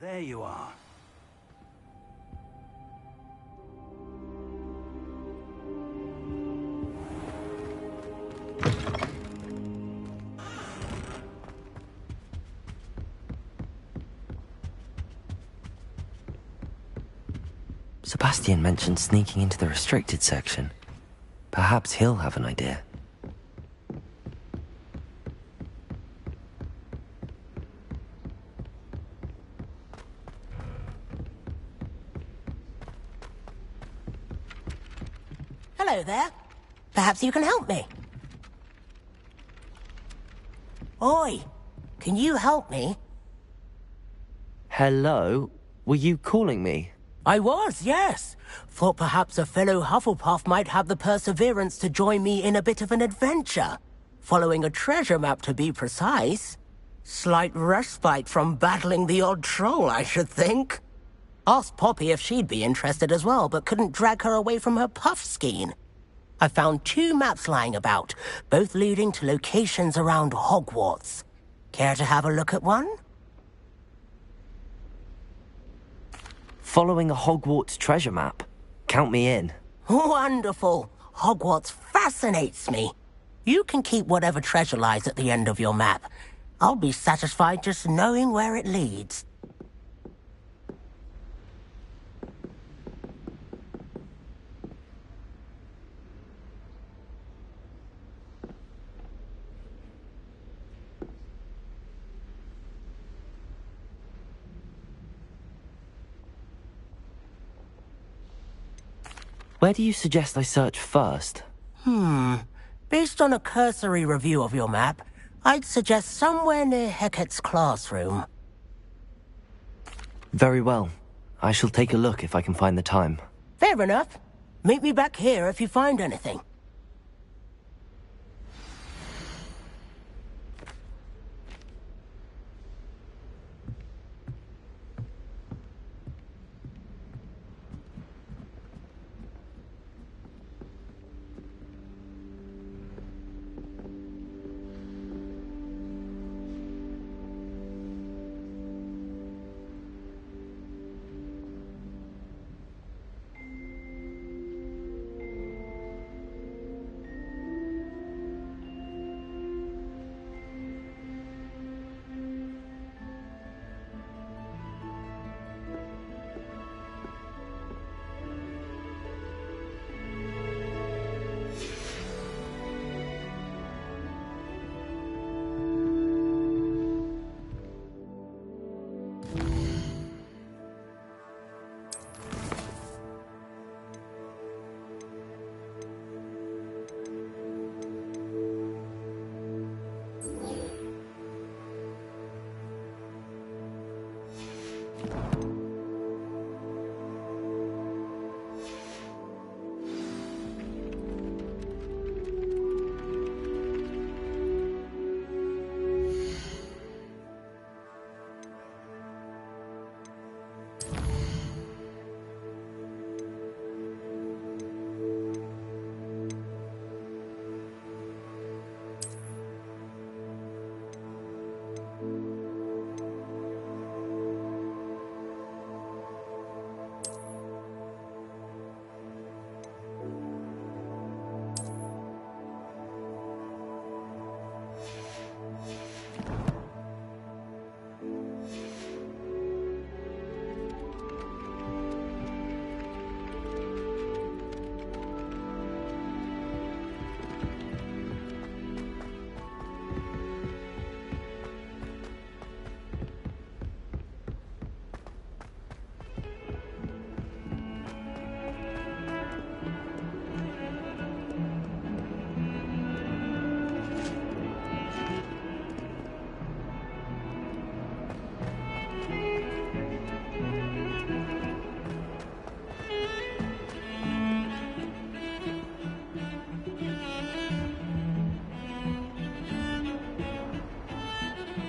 There you are. Sebastian mentioned sneaking into the restricted section. Perhaps he'll have an idea. Hello there. Perhaps you can help me. Oi, can you help me? Hello? Were you calling me? I was, yes. Thought perhaps a fellow Hufflepuff might have the perseverance to join me in a bit of an adventure. Following a treasure map, to be precise. Slight respite from battling the odd troll, I should think. Asked Poppy if she'd be interested as well, but couldn't drag her away from her puff skein. I found 2 maps lying about, both leading to locations around Hogwarts. Care to have a look at one? Following a Hogwarts treasure map? Count me in. Wonderful. Hogwarts fascinates me. You can keep whatever treasure lies at the end of your map. I'll be satisfied just knowing where it leads. Where do you suggest I search first? Based on a cursory review of your map, I'd suggest somewhere near Hecat's classroom. Very well. I shall take a look if I can find the time. Fair enough. Meet me back here if you find anything.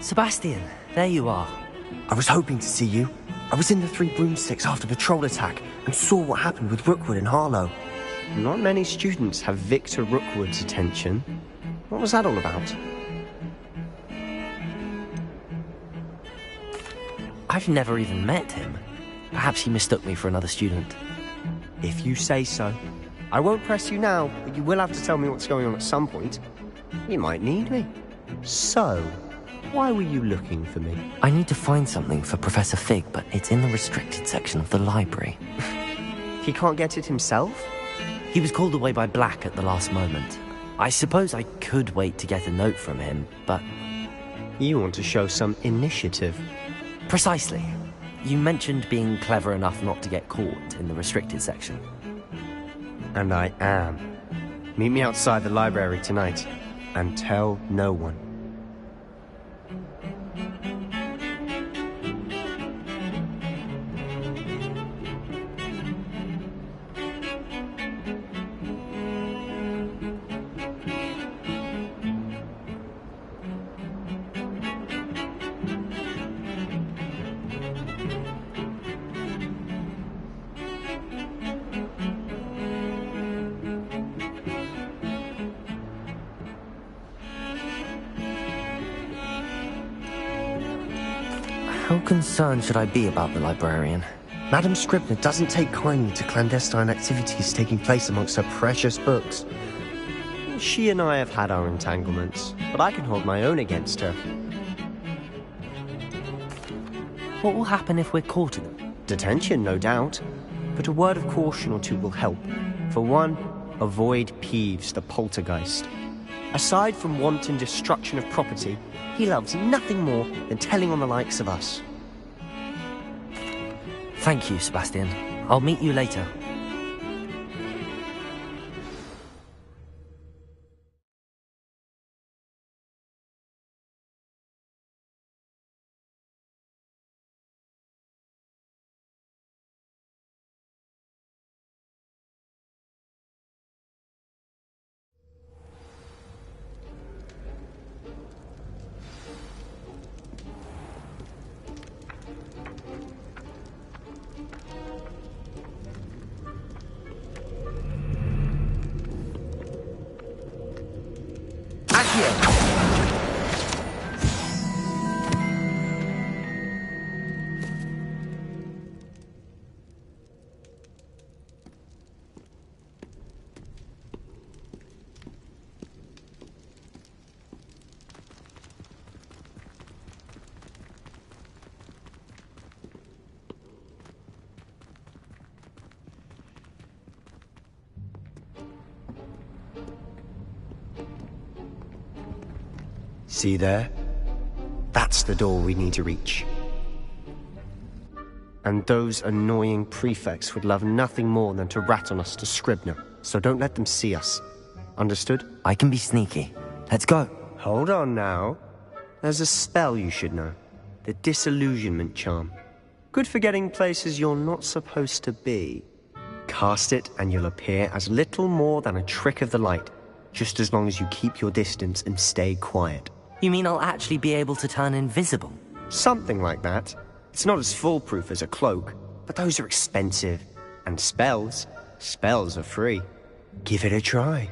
Sebastian, there you are. I was hoping to see you. I was in the Three Broomsticks after the troll attack and saw what happened with Rookwood and Harlow. Not many students have Victor Rookwood's attention. What was that all about? I've never even met him. Perhaps he mistook me for another student. If you say so. I won't press you now, but you will have to tell me what's going on at some point. You might need me. So, why were you looking for me? I need to find something for Professor Fig, but it's in the restricted section of the library. He can't get it himself? He was called away by Black at the last moment. I suppose I could wait to get a note from him, but... You want to show some initiative. Precisely. You mentioned being clever enough not to get caught in the restricted section. And I am. Meet me outside the library tonight, and tell no one. How concerned should I be about the librarian? Madam Scribner doesn't take kindly to clandestine activities taking place amongst her precious books. She and I have had our entanglements, but I can hold my own against her. What will happen if we're caught in them? Detention, no doubt. But a word of caution or two will help. For one, avoid Peeves, the poltergeist. Aside from wanton destruction of property, he loves nothing more than telling on the likes of us. Thank you, Sebastian. I'll meet you later. See there? That's the door we need to reach. And those annoying prefects would love nothing more than to rat on us to Scribner, so don't let them see us. Understood? I can be sneaky. Let's go. Hold on now. There's a spell you should know. The Disillusionment Charm. Good for getting places you're not supposed to be. Cast it and you'll appear as little more than a trick of the light, just as long as you keep your distance and stay quiet. You mean I'll actually be able to turn invisible? Something like that. It's not as foolproof as a cloak, but those are expensive. And spells are free. Give it a try.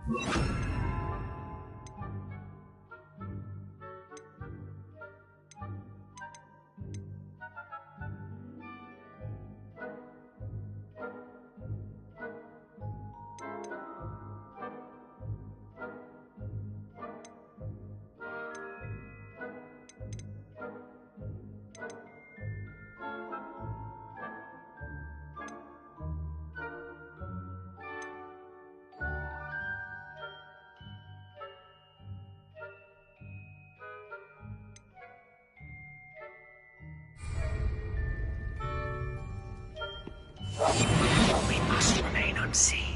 We must remain unseen.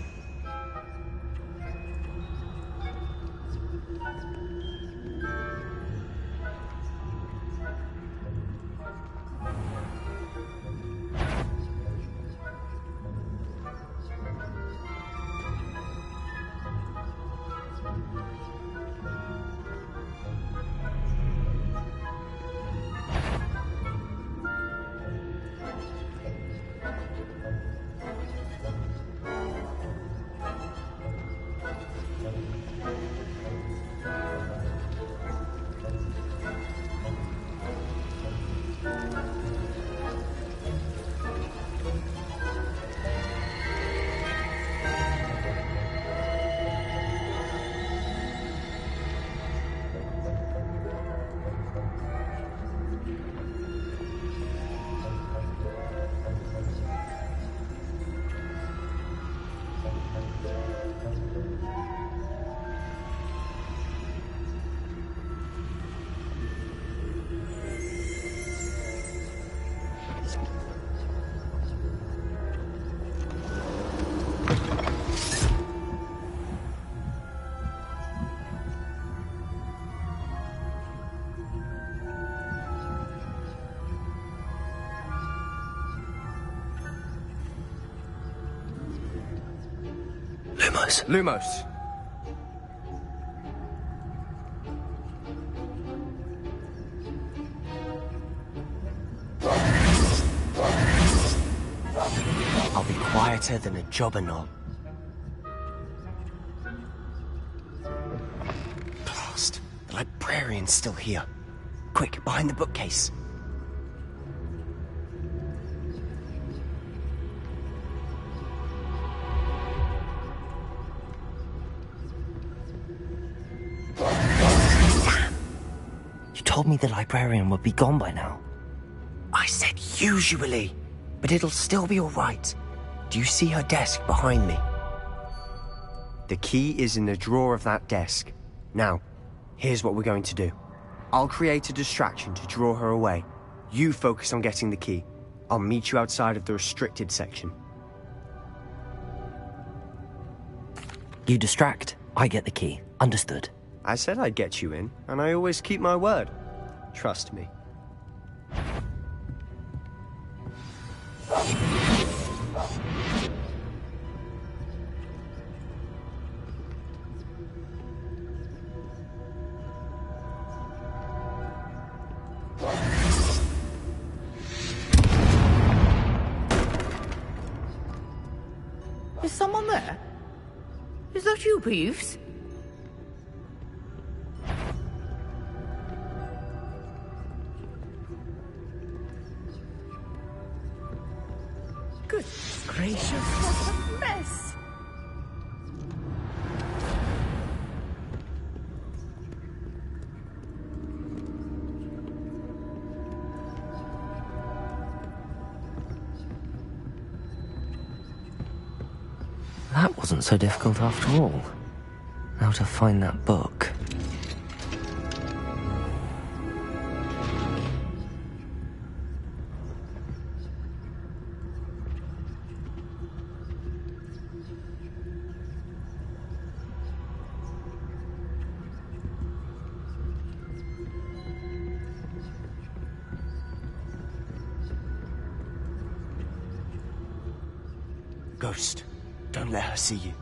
Lumos. I'll be quieter than a jobberknoll. Blast. The librarian's still here. Quick, behind the bookcase. Told me the librarian would be gone by now. I said usually, but it'll still be all right. Do you see her desk behind me? The key is in the drawer of that desk. Now, here's what we're going to do. I'll create a distraction to draw her away. You focus on getting the key. I'll meet you outside of the restricted section. You distract, I get the key. Understood. I said I'd get you in, and I always keep my word. Trust me. Is someone there? Is that you, Peeves? Goodness gracious, what a mess! That wasn't so difficult after all. Now to find that book. Ghost, don't let her see you.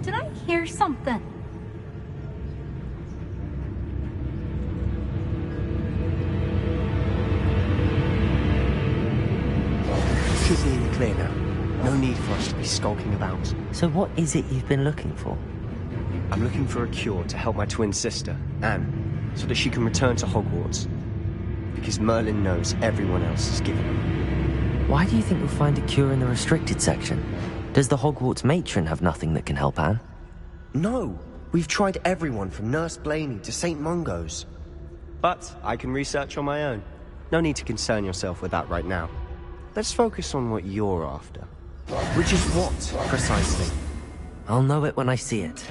Did I hear something? Should be in the clear now. No need for us to be skulking about. So what is it you've been looking for? I'm looking for a cure to help my twin sister, Anne, so that she can return to Hogwarts. Because Merlin knows everyone else is giving up. Why do you think you'll find a cure in the restricted section? Does the Hogwarts matron have nothing that can help Anne? No, we've tried everyone from Nurse Blaney to St. Mungo's. But I can research on my own. No need to concern yourself with that right now. Let's focus on what you're after. Which is what, precisely? I'll know it when I see it.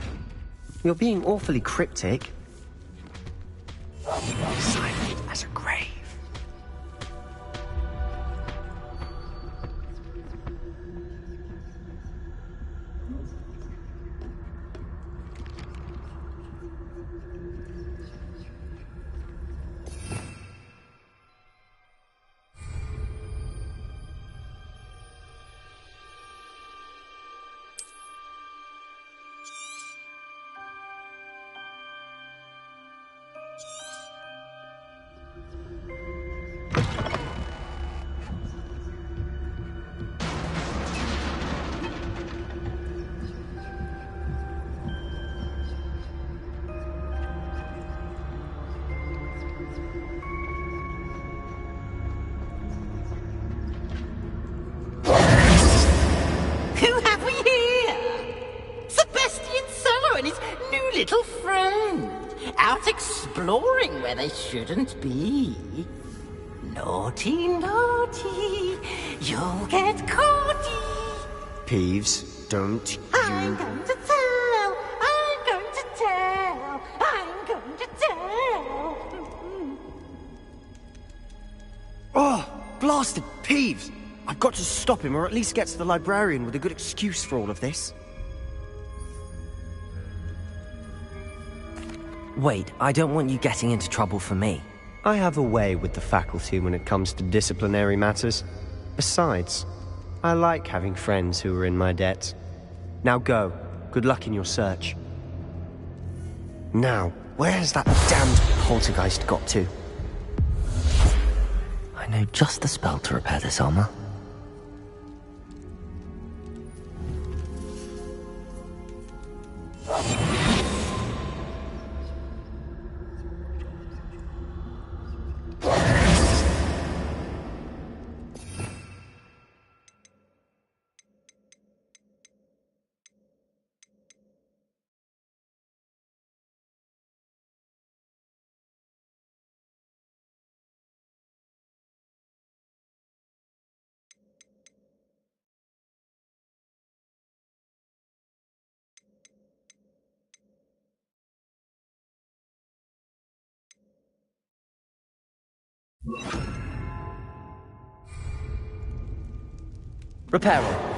You're being awfully cryptic. Silent as a grave. Who have we here? Sebastian Cello and his new little friend. Out exploring where they shouldn't be. Naughty, naughty. You'll get caughty. Peeves, don't I'm you... going to tell. I'm going to tell. I'm going to tell. Oh, blasted Peeves! I've got to stop him, or at least get to the librarian with a good excuse for all of this. Wait, I don't want you getting into trouble for me. I have a way with the faculty when it comes to disciplinary matters. Besides, I like having friends who are in my debt. Now go. Good luck in your search. Now, where has that damned poltergeist got to? I know just the spell to repair this armor. Repairing.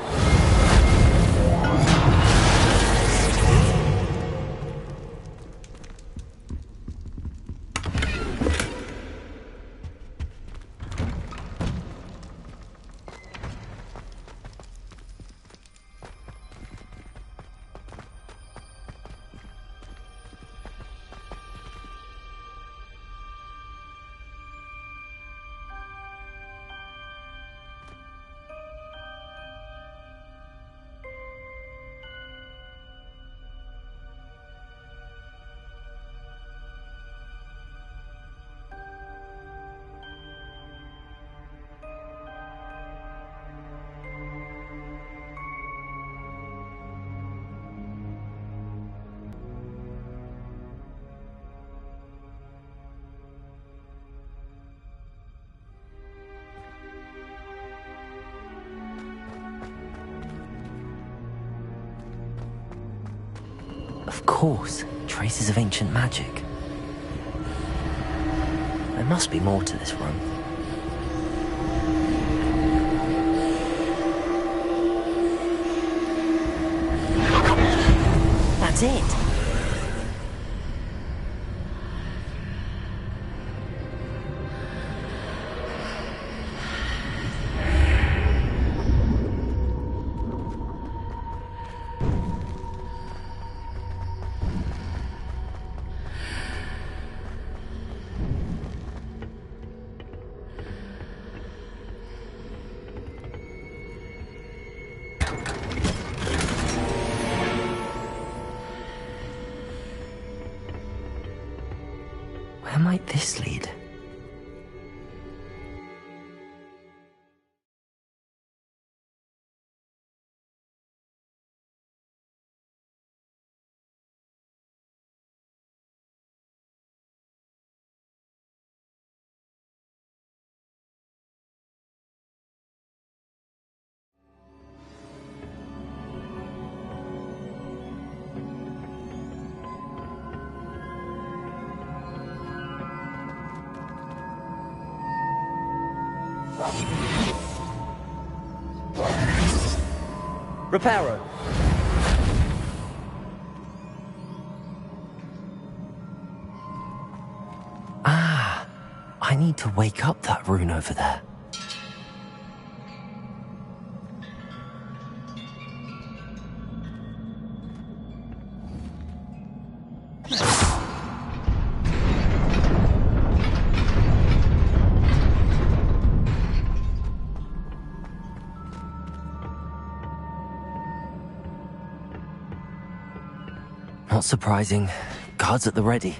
Of course, traces of ancient magic. There must be more to this room. That's it. Where might this lead? Reparo. Ah, I need to wake up that rune over there. Not surprising. Guards at the ready.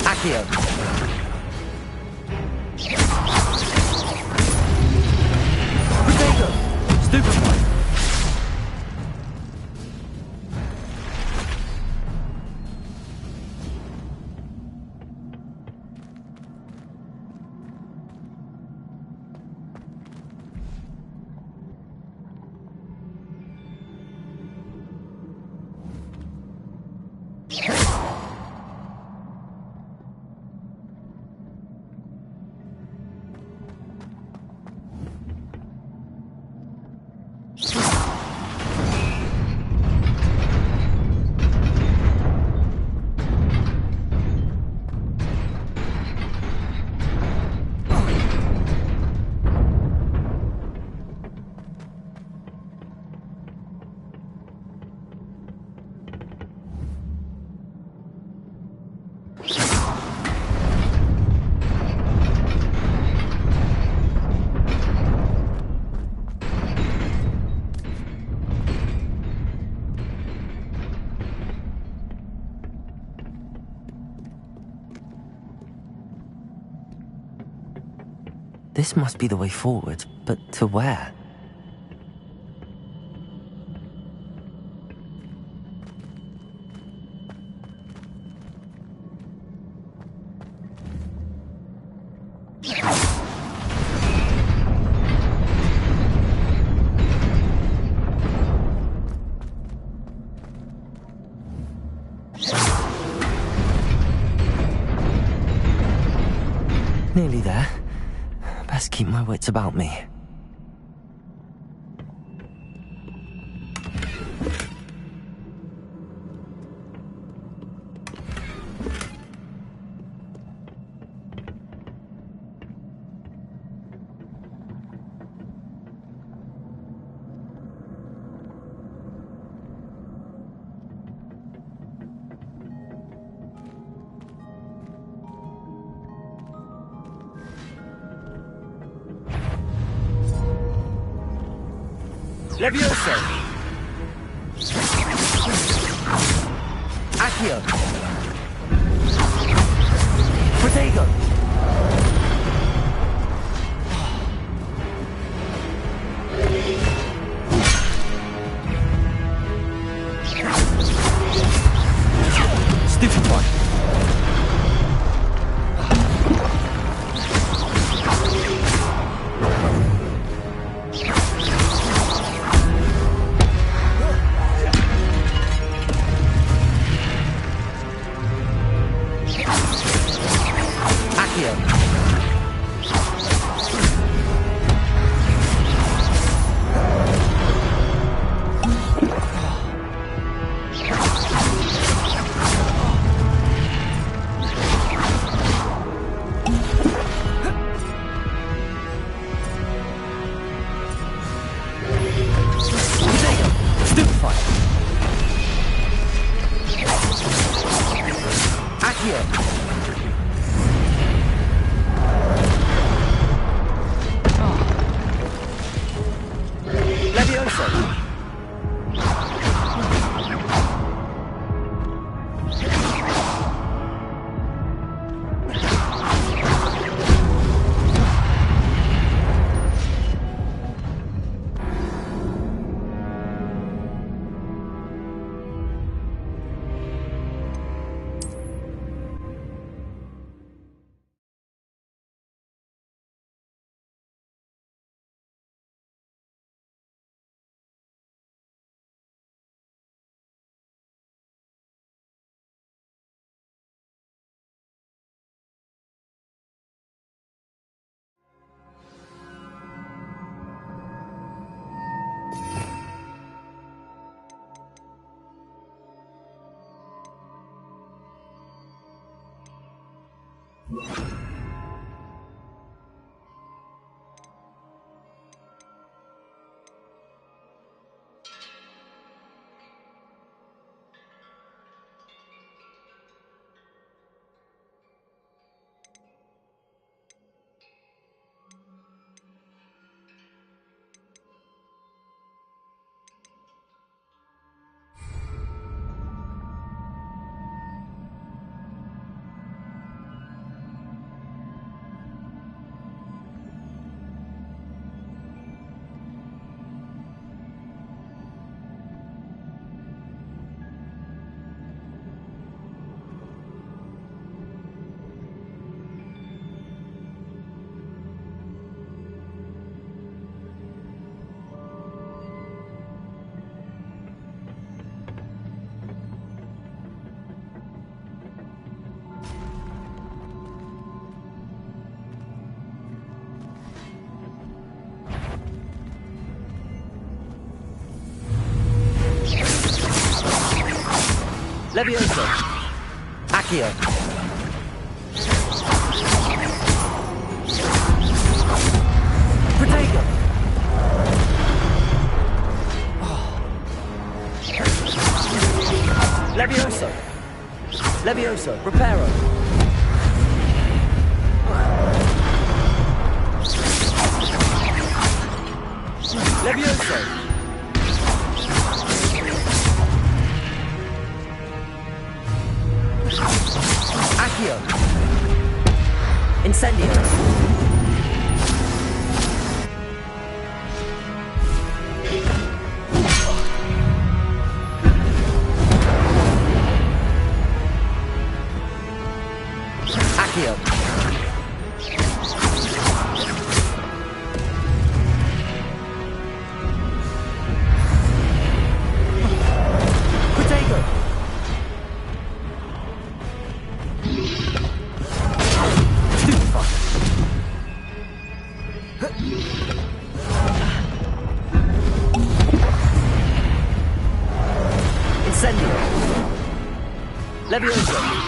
Accio. Protego. Stupefy. This must be the way forward, but to where? Nearly there. Best keep my wits about me. Levioso! Accio! Protego! Stupid one! Levioso! Accio! Protego! Levioso! Levioso! Reparo! Levioso! Accio! Incendio! Accio. Protego. Stupefy. Incendio. Levioso.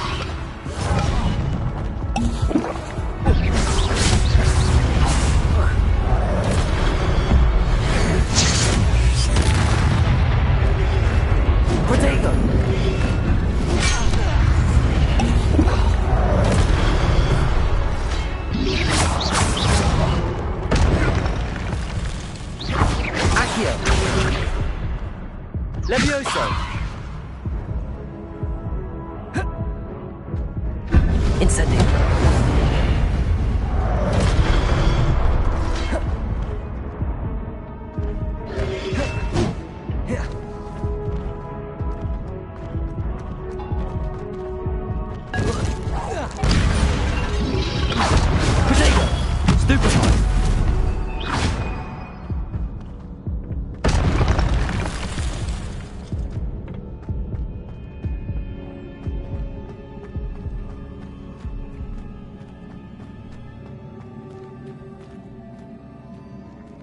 Protego. Accio. Levioso. Incendio. Protego. Stupefy.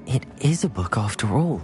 It is a book after all.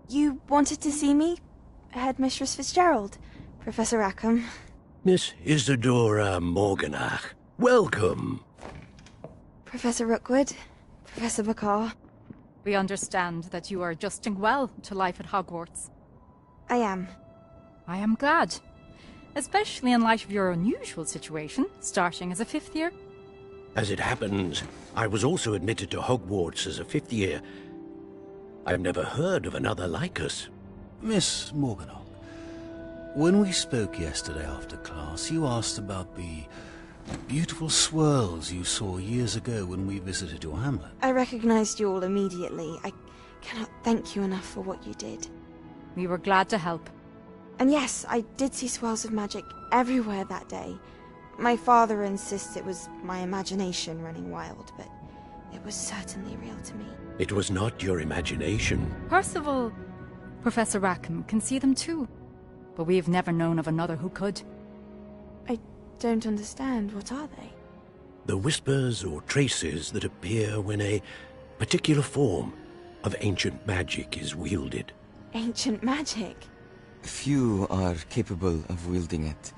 You wanted to see me? Headmistress Fitzgerald? Professor Rackham? Miss Isadora Morganach, welcome. Professor Rookwood? Professor Bakar? We understand that you are adjusting well to life at Hogwarts. I am. I am glad. Especially in light of your unusual situation, starting as a fifth year. As it happens, I was also admitted to Hogwarts as a fifth year. I've never heard of another like us. Miss Morganach, when we spoke yesterday after class, you asked about the beautiful swirls you saw years ago when we visited your hamlet. I recognized you all immediately. I cannot thank you enough for what you did. We were glad to help. And yes, I did see swirls of magic everywhere that day. My father insists it was my imagination running wild, but it was certainly real to me. It was not your imagination. Percival, Professor Rackham can see them too, but we've never known of another who could. I don't understand. What are they? The whispers or traces that appear when a particular form of ancient magic is wielded. Ancient magic? Few are capable of wielding it.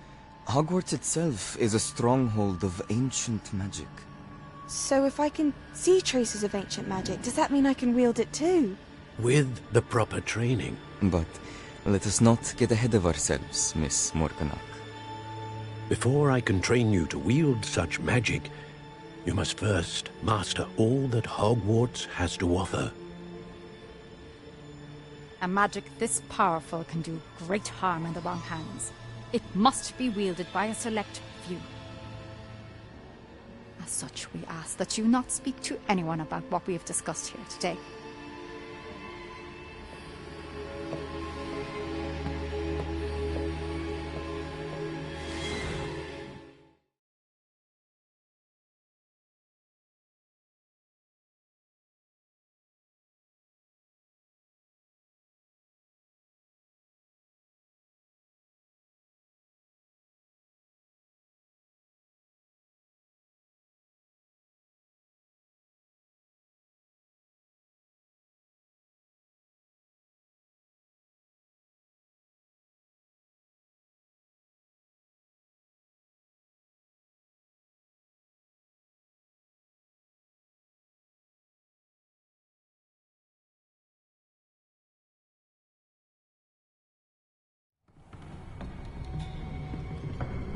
Hogwarts itself is a stronghold of ancient magic. So if I can see traces of ancient magic, does that mean I can wield it too? With the proper training. But let us not get ahead of ourselves, Miss Morganach. Before I can train you to wield such magic, you must first master all that Hogwarts has to offer. A magic this powerful can do great harm in the wrong hands. It must be wielded by a select few. As such, we ask that you not speak to anyone about what we have discussed here today.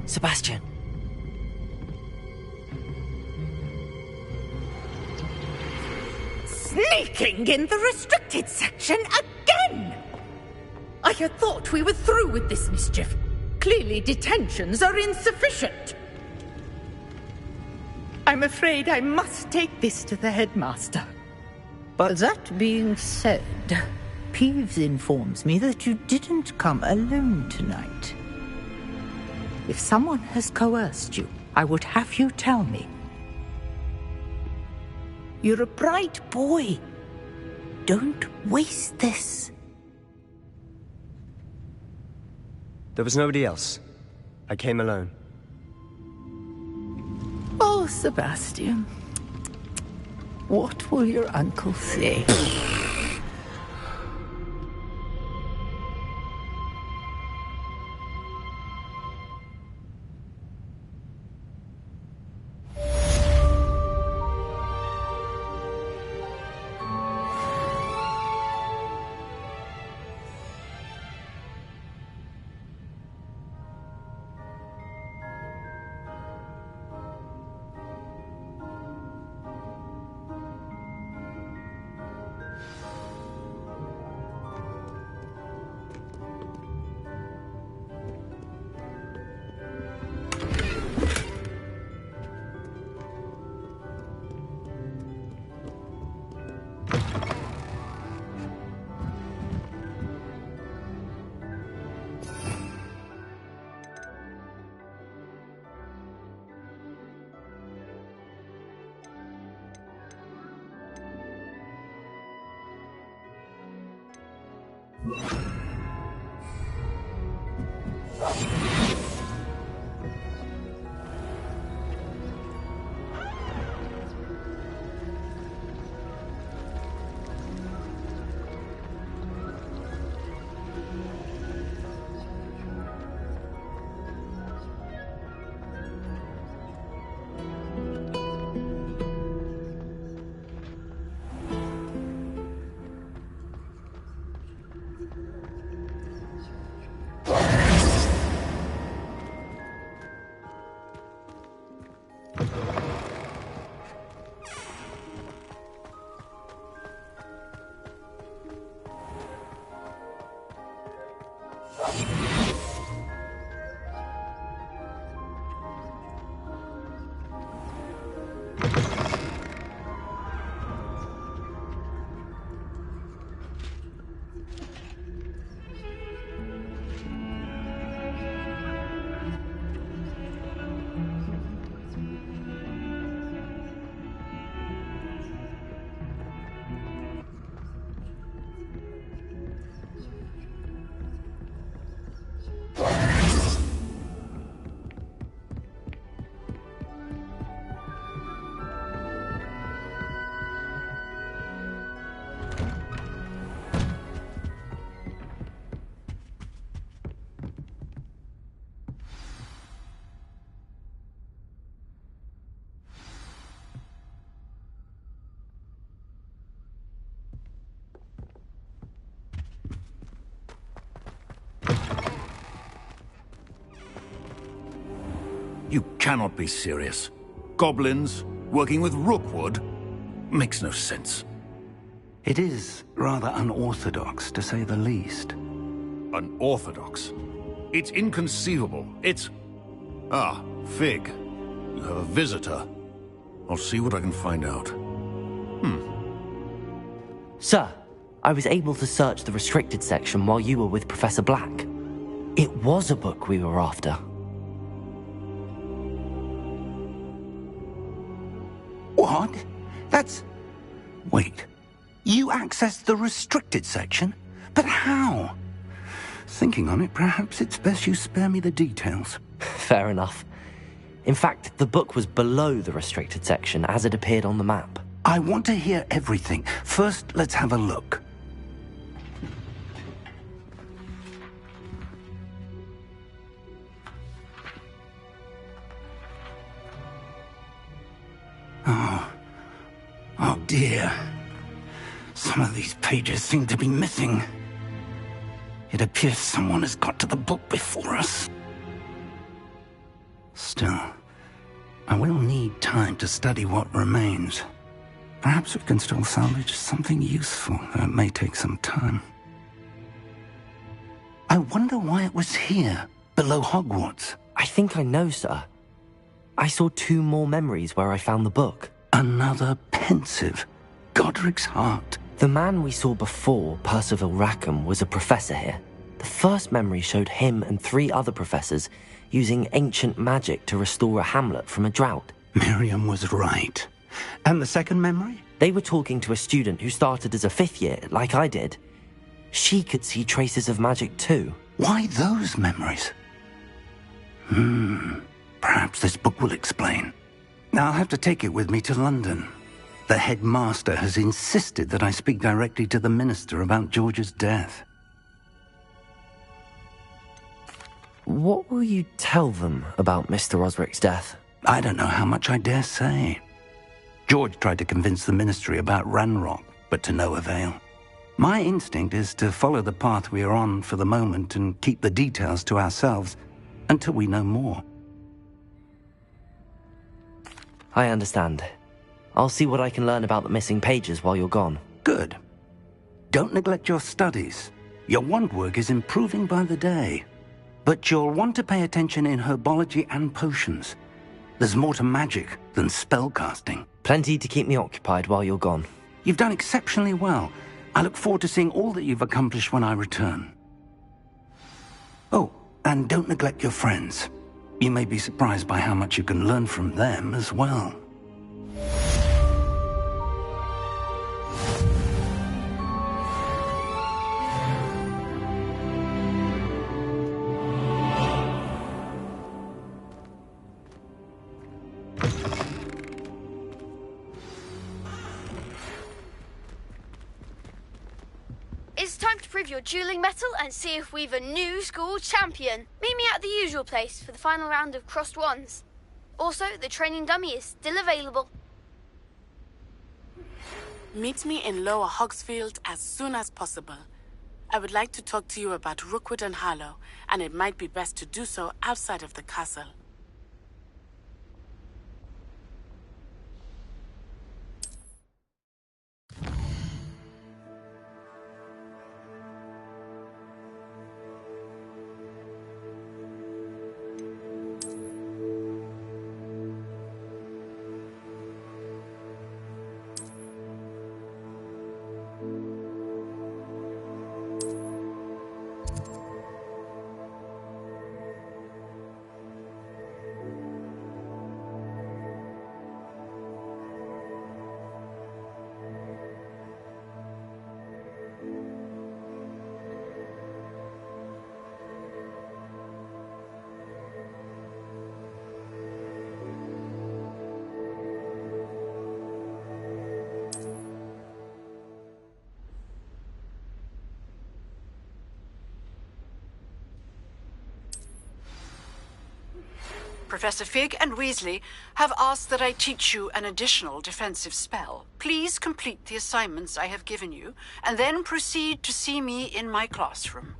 Sebastian! Sneaking in the restricted section again! I had thought we were through with this mischief. Clearly detentions are insufficient. I'm afraid I must take this to the headmaster. But that being said, Peeves informs me that you didn't come alone tonight. If someone has coerced you, I would have you tell me. You're a bright boy. Don't waste this. There was nobody else. I came alone. Oh, Sebastian. What will your uncle say? You cannot be serious. Goblins working with Rookwood? Makes no sense. It is rather unorthodox, to say the least. Unorthodox? It's inconceivable. It's... Ah, Fig. You have a visitor. I'll see what I can find out. Sir, I was able to search the restricted section while you were with Professor Black. It was a book we were after. What? That's... Wait. You accessed the restricted section? But how? Thinking on it, perhaps it's best you spare me the details. Fair enough. In fact, the book was below the restricted section as it appeared on the map. I want to hear everything. First, let's have a look. Oh dear. Some of these pages seem to be missing. It appears someone has got to the book before us. Still, I will need time to study what remains. Perhaps we can still salvage something useful, though it may take some time. I wonder why it was here, below Hogwarts. I think I know, sir. I saw 2 more memories where I found the book. Another pensive. Godric's heart. The man we saw before, Percival Rackham, was a professor here. The first memory showed him and 3 other professors using ancient magic to restore a hamlet from a drought. Miriam was right. And the second memory? They were talking to a student who started as a 5th year, like I did. She could see traces of magic too. Why those memories? Perhaps this book will explain. I'll have to take it with me to London. The headmaster has insisted that I speak directly to the minister about George's death. What will you tell them about Mr. Osric's death? I don't know how much I dare say. George tried to convince the ministry about Ranrock, but to no avail. My instinct is to follow the path we are on for the moment and keep the details to ourselves until we know more. I understand. I'll see what I can learn about the missing pages while you're gone. Good. Don't neglect your studies. Your wand work is improving by the day. But you'll want to pay attention in herbology and potions. There's more to magic than spellcasting. Plenty to keep me occupied while you're gone. You've done exceptionally well. I look forward to seeing all that you've accomplished when I return. Oh, and don't neglect your friends. You may be surprised by how much you can learn from them as well. It's time to prove your dueling mettle and see if we've a new school champion. Meet me at the usual place for the final round of crossed wands. Also, the training dummy is still available. Meet me in Lower Hogsfield as soon as possible. I would like to talk to you about Rookwood and Harlow, and it might be best to do so outside of the castle. Professor Fig and Weasley have asked that I teach you an additional defensive spell. Please complete the assignments I have given you, and then proceed to see me in my classroom.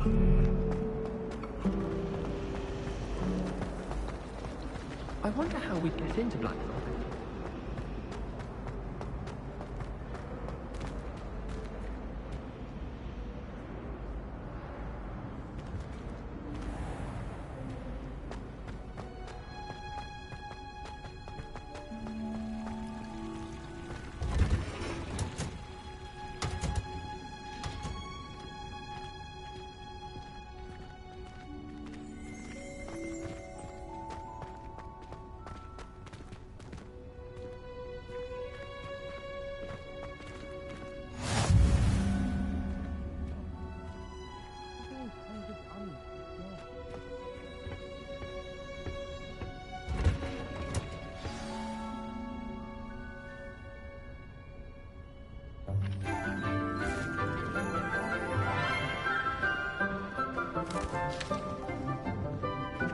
I wonder how we'd get into Blackrock.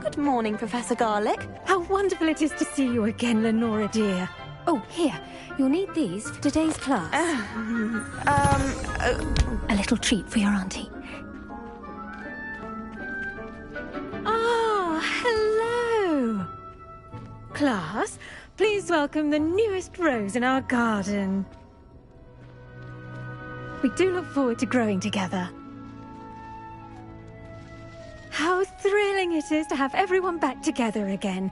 Good morning, Professor Garlick. How wonderful it is to see you again, Lenora dear. Oh, here. You'll need these for today's class. A little treat for your auntie. Ah, hello. Class, please welcome the newest rose in our garden. We do look forward to growing together. How thrilling it is to have everyone back together again.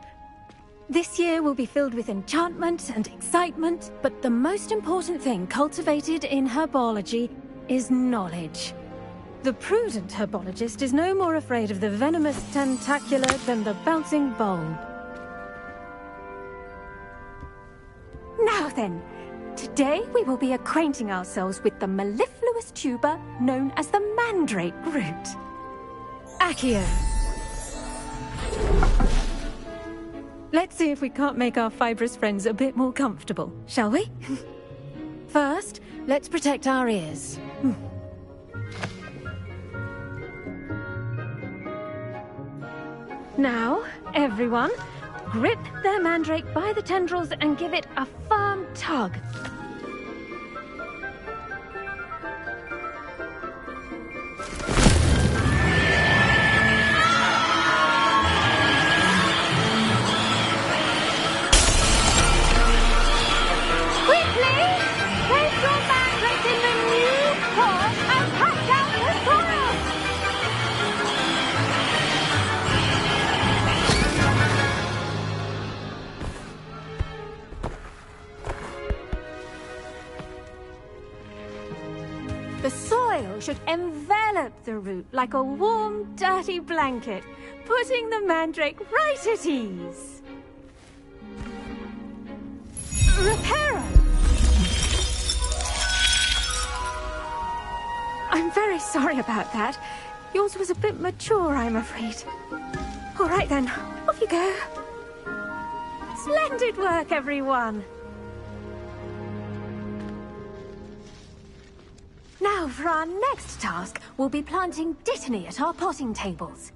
This year will be filled with enchantment and excitement, but the most important thing cultivated in herbology is knowledge. The prudent herbologist is no more afraid of the venomous tentacula than the bouncing bulb. Now then, today we will be acquainting ourselves with the mellifluous tuber known as the mandrake root. Accio. Let's see if we can't make our fibrous friends a bit more comfortable, shall we? First, let's protect our ears. Now, everyone, grip their mandrake by the tendrils and give it a firm tug. The soil should envelop the root like a warm, dirty blanket, putting the mandrake right at ease. Reparo! I'm very sorry about that. Yours was a bit mature, I'm afraid. All right then, off you go. Splendid work, everyone. Now, for our next task, we'll be planting Dittany at our potting tables.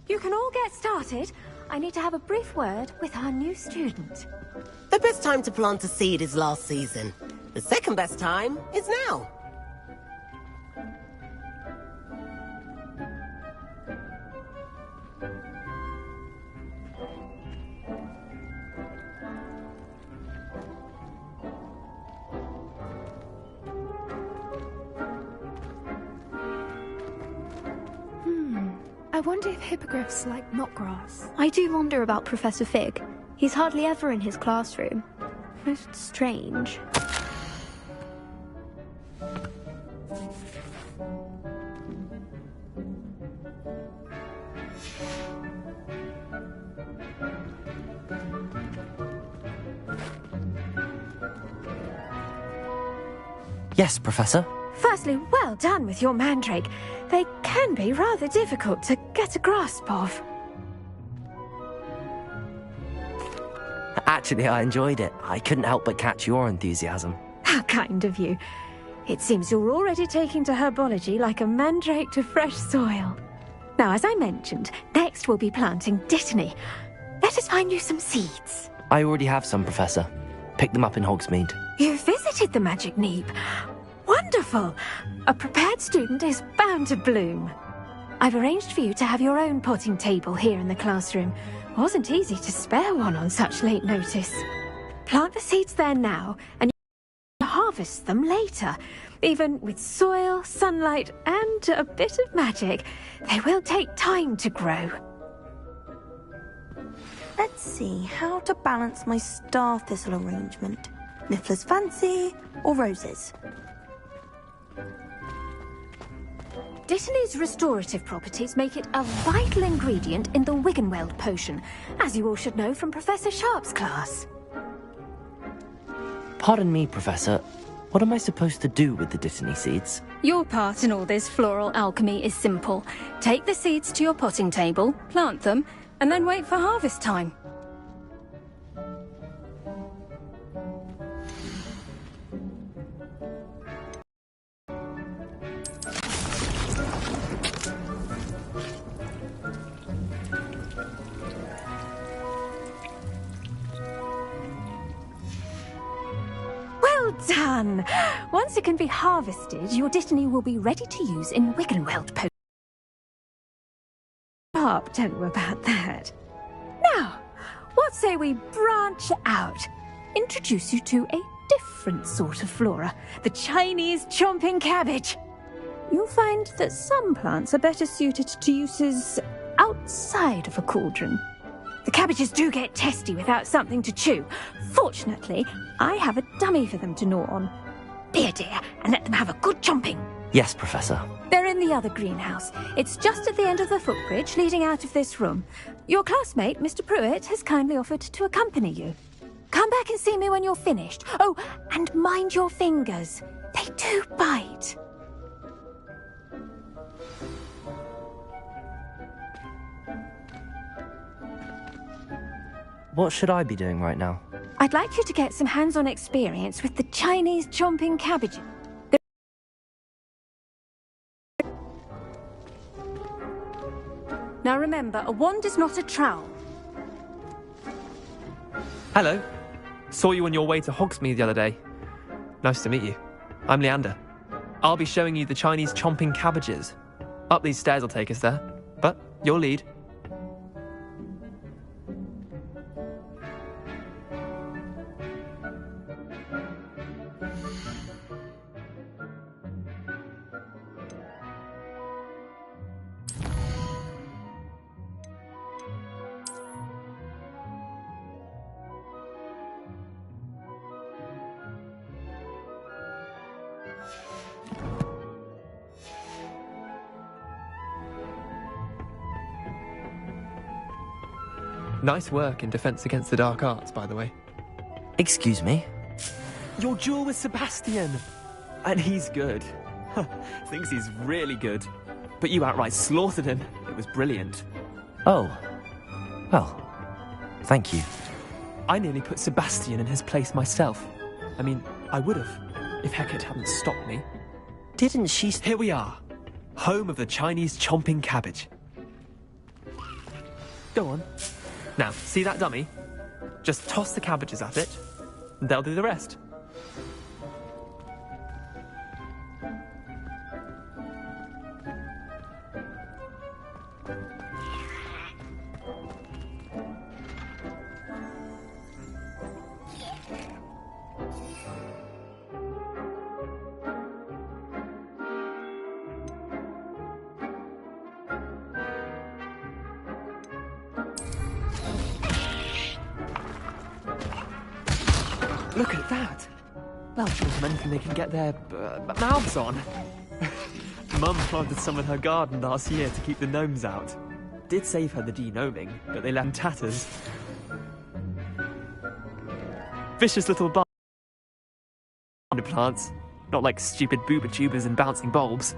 You can all get started. I need to have a brief word with our new student. The best time to plant a seed is last season. The second best time is now. I wonder if hippogriffs like knotgrass. I do wonder about Professor Fig. He's hardly ever in his classroom. Most strange. Yes, Professor. Firstly, well done with your mandrake. They can be rather difficult to get a grasp of. Actually, I enjoyed it. I couldn't help but catch your enthusiasm. How kind of you. It seems you're already taking to herbology like a mandrake to fresh soil. Now, as I mentioned, next we'll be planting Dittany. Let us find you some seeds. I already have some, Professor. Picked them up in Hogsmeade. You visited the Magic Neep. Wonderful! A prepared student is bound to bloom. I've arranged for you to have your own potting table here in the classroom. Wasn't easy to spare one on such late notice. Plant the seeds there now, and you can harvest them later. Even with soil, sunlight, and a bit of magic, they will take time to grow. Let's see how to balance my star thistle arrangement. Niffler's fancy or roses? Dittany's restorative properties make it a vital ingredient in the Wiggenweld potion, as you all should know from Professor Sharp's class. Pardon me, Professor. What am I supposed to do with the Dittany seeds? Your part in all this floral alchemy is simple. Take the seeds to your potting table, plant them, and then wait for harvest time. Well done! Once it can be harvested, your Dittany will be ready to use in Wiggenweld potion. Don't know about that. Now, what say we branch out? Introduce you to a different sort of flora, the Chinese chomping cabbage. You'll find that some plants are better suited to uses outside of a cauldron. The cabbages do get testy without something to chew. Fortunately, I have a dummy for them to gnaw on. Be a dear and let them have a good chomping. Yes, Professor. They're in the other greenhouse. It's just at the end of the footbridge leading out of this room. Your classmate, Mr. Pruitt, has kindly offered to accompany you. Come back and see me when you're finished. Oh, and mind your fingers. They do bite. What should I be doing right now? I'd like you to get some hands-on experience with the Chinese chomping cabbage. Now remember, a wand is not a trowel. Hello. Saw you on your way to Hogsmeade the other day. Nice to meet you. I'm Leander. I'll be showing you the Chinese chomping cabbages. Up these stairs will take us there, but you'll lead. Nice work in Defense Against the Dark Arts, by the way. Excuse me? Your duel with Sebastian! And he's good. Thinks he's really good. But you outright slaughtered him. It was brilliant. Oh. Well, thank you. I nearly put Sebastian in his place myself. I mean, I would have, if Hecate hadn't stopped me. Didn't she... Here we are. Home of the Chinese chomping cabbage. Go on. Now, see that dummy? Just toss the cabbages at it, and they'll do the rest. Look at that! Well, shows anything they can get their mouths on. Mum planted some in her garden last year to keep the gnomes out. Did save her the de-gnoming, but they left in tatters. Vicious little plants. Not like stupid booba tubers and bouncing bulbs.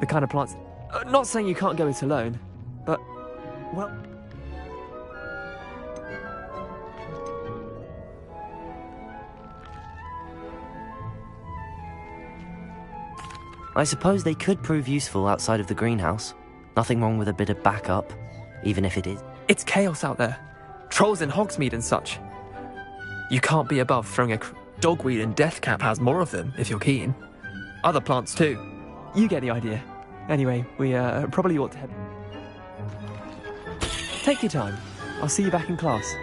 The kind of plants... not saying you can't go it alone, but... well... I suppose they could prove useful outside of the greenhouse. Nothing wrong with a bit of backup, even if it is. It's chaos out there. Trolls in Hogsmeade and such. You can't be above throwing a dogweed, and Deathcap has more of them, if you're keen. Other plants too. You get the idea. Anyway, we probably ought to head... Take your time. I'll see you back in class.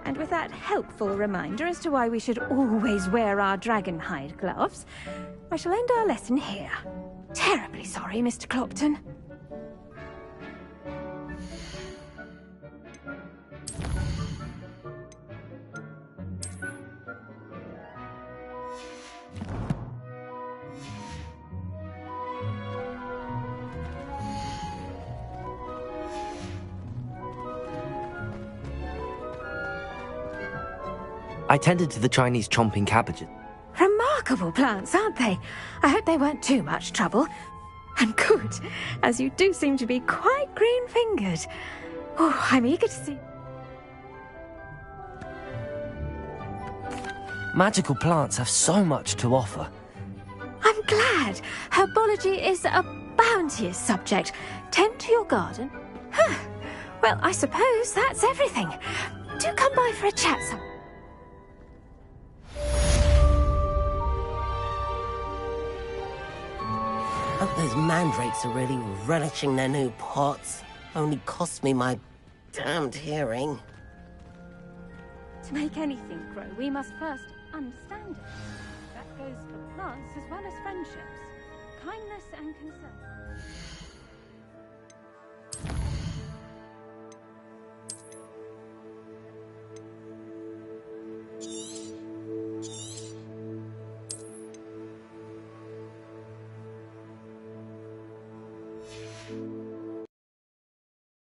And with that helpful reminder as to why we should always wear our dragon hide gloves, I shall end our lesson here. Terribly sorry, Mr. Clopton. I tended to the Chinese chomping cabbages. Remarkable plants, aren't they? I hope they weren't too much trouble. And good, as you do seem to be quite green-fingered. Oh, I'm eager to see... Magical plants have so much to offer. I'm glad. Herbology is a bounteous subject. Tend to your garden. Huh. Well, I suppose that's everything. Do come by for a chat some... Hope those mandrakes are really relishing their new pots. Only cost me my damned hearing. To make anything grow, we must first understand it. That goes for plants as well as friendships, kindness and concern.